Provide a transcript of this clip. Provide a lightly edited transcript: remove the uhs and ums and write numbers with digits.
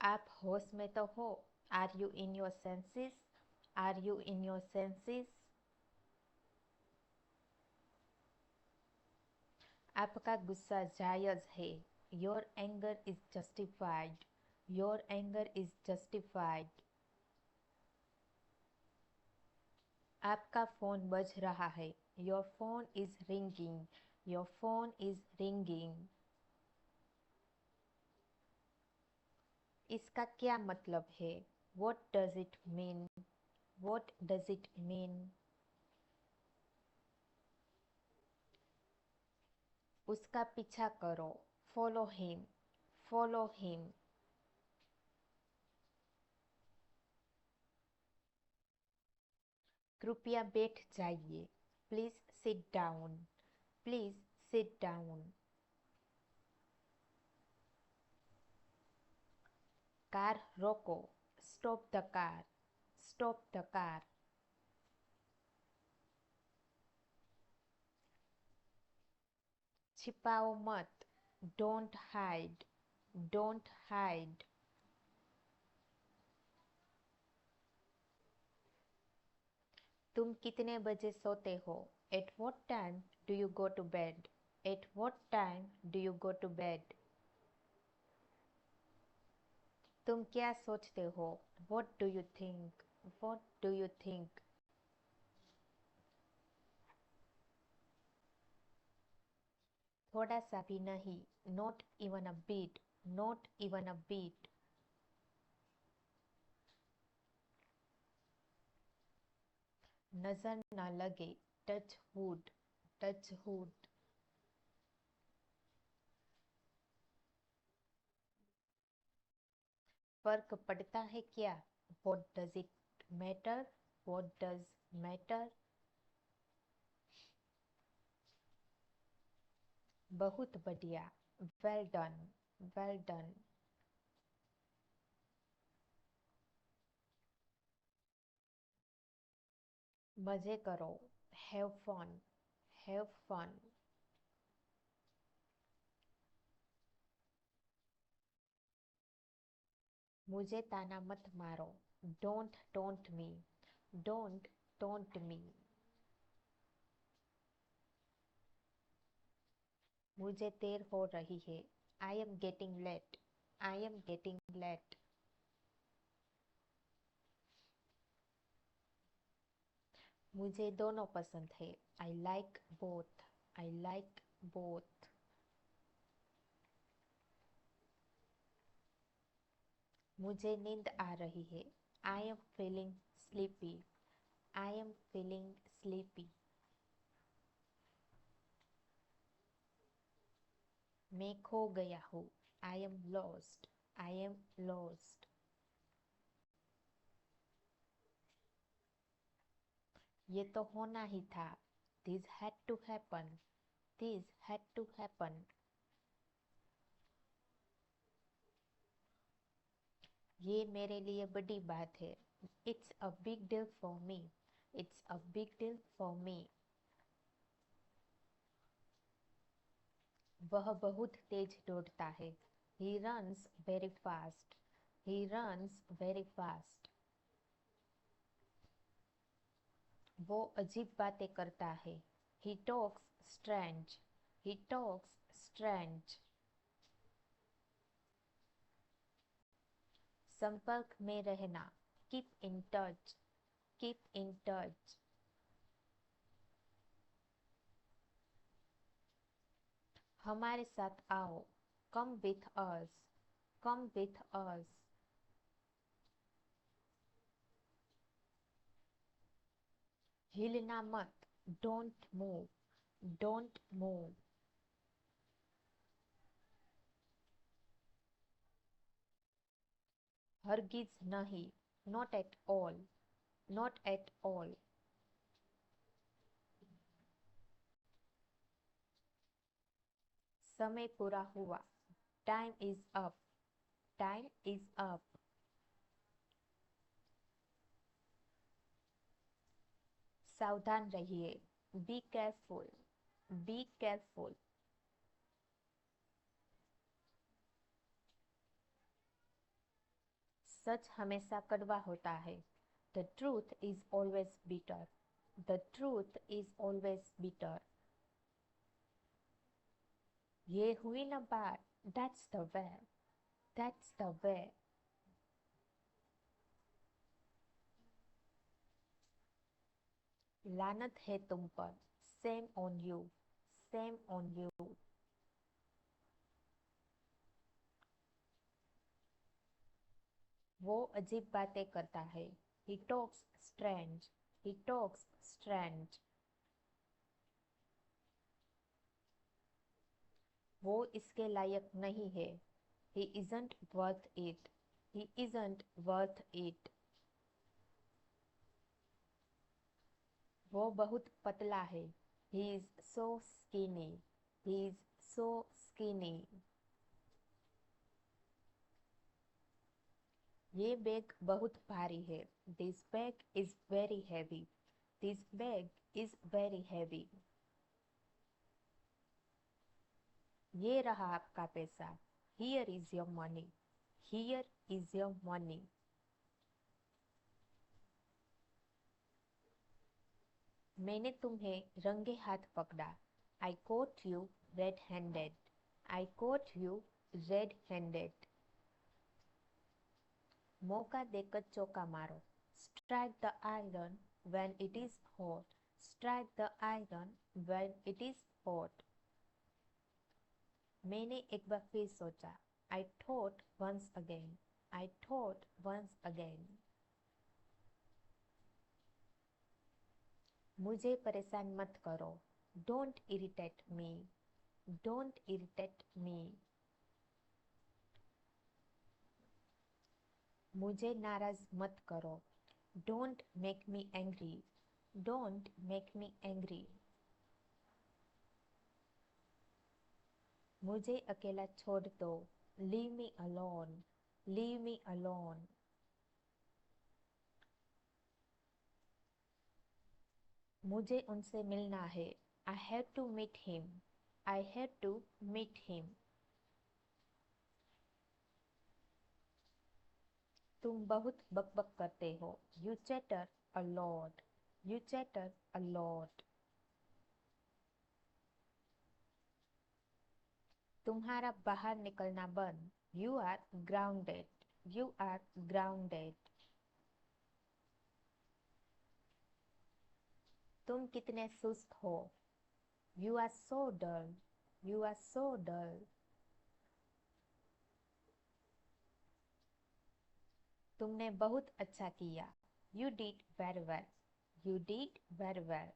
आप होश में तो हो? Are you in your senses? Are you in your senses? आपका गुस्सा जायज है। Your anger is justified. Your anger is justified. आपका फोन बज रहा है। Your phone is ringing. Your phone is ringing. इसका क्या मतलब है? What does it mean? What does it mean? उसका पीछा करो। Follow him. Follow him. कृपया बैठ जाइए। Please sit down. Please sit down. Car रोको। Stop the car. Stop the car. छिपाओ मत। Don't hide. Don't hide. तुम कितने बजे सोते हो? At what time do you go to bed? At what time do you go to bed? तुम क्या सोचते हो? What do you think? What do you think? थोड़ा सा भी नहीं। Not even a bit. Not even a bit. नजर न लगे। Touch wood. Touch wood. फर्क पड़ता है क्या? What does it matter? What does matter? बहुत बढ़िया। Well done. Well done. मजे करो। Have fun. Have fun. मुझे ताना मत मारो। Don't taunt me. Don't taunt me. मुझे देर हो रही है। I am getting late. I am getting late. मुझे दोनों पसंद है। I like both. I like both. मुझे नींद आ रही है। I am feeling sleepy. I am feeling sleepy. मैं खो गया हूँ। I am lost. I am lost. ये तो होना ही था। This had to happen. This had to happen. ये मेरे लिए बड़ी बात है। It's a big deal for me. It's a big deal for me. वह बहुत तेज दौड़ता है। He runs very fast. He runs very fast. वो अजीब बातें करता है। He talks strange. He talks strange. संपर्क में रहना। Keep in touch. Keep in touch. हमारे साथ आओ। Come with us. Come with us. हिलना मत। Don't move. Don't move. हरगिज नहीं। Not at all. Not at all. समय पूरा हुआ। Time is up. Time is up. सावधान रहिए। Be careful. Be careful. सच हमेशा कड़वा होता है. The truth is always bitter. The truth is always bitter. ये हुई ना बात. That's the way. That's the way. लानत है तुम पर. Shame on you. Shame on you. वो अजीब बातें करता है. He talks strange. He talks strange. वो इसके लायक नहीं है. He isn't worth it. He isn't worth it. वो बहुत पतला है. He is so skinny. He is so skinny. ये बैग बहुत भारी है. This bag is very heavy. This bag is very heavy. ये रहा आपका पैसा. Here is your money. Here is your money. मैंने तुम्हें रंगे हाथ पकड़ा. I caught you red-handed. I caught you red-handed. मौका देकर चौका मारो. Strike the iron when it is hot. Strike the iron when it is hot. मैंने एक बार फिर सोचा. I thought once again. I thought once again. मुझे परेशान मत करो. Don't irritate me. Don't irritate me. मुझे नाराज मत करो. Don't make me angry. Don't make me angry. मुझे अकेला छोड़ दो. Leave me alone. Leave me alone. मुझे उनसे मिलना है. I have to meet him. I have to meet him. तुम बहुत बकबक करते हो. You chatter a lot. You chatter a lot. तुम्हारा बाहर निकलना बंद. You are grounded. You are grounded. तुम कितने सुस्त हो. You are so dull. You are so dull. तुमने बहुत अच्छा किया. You did very well. You did very well.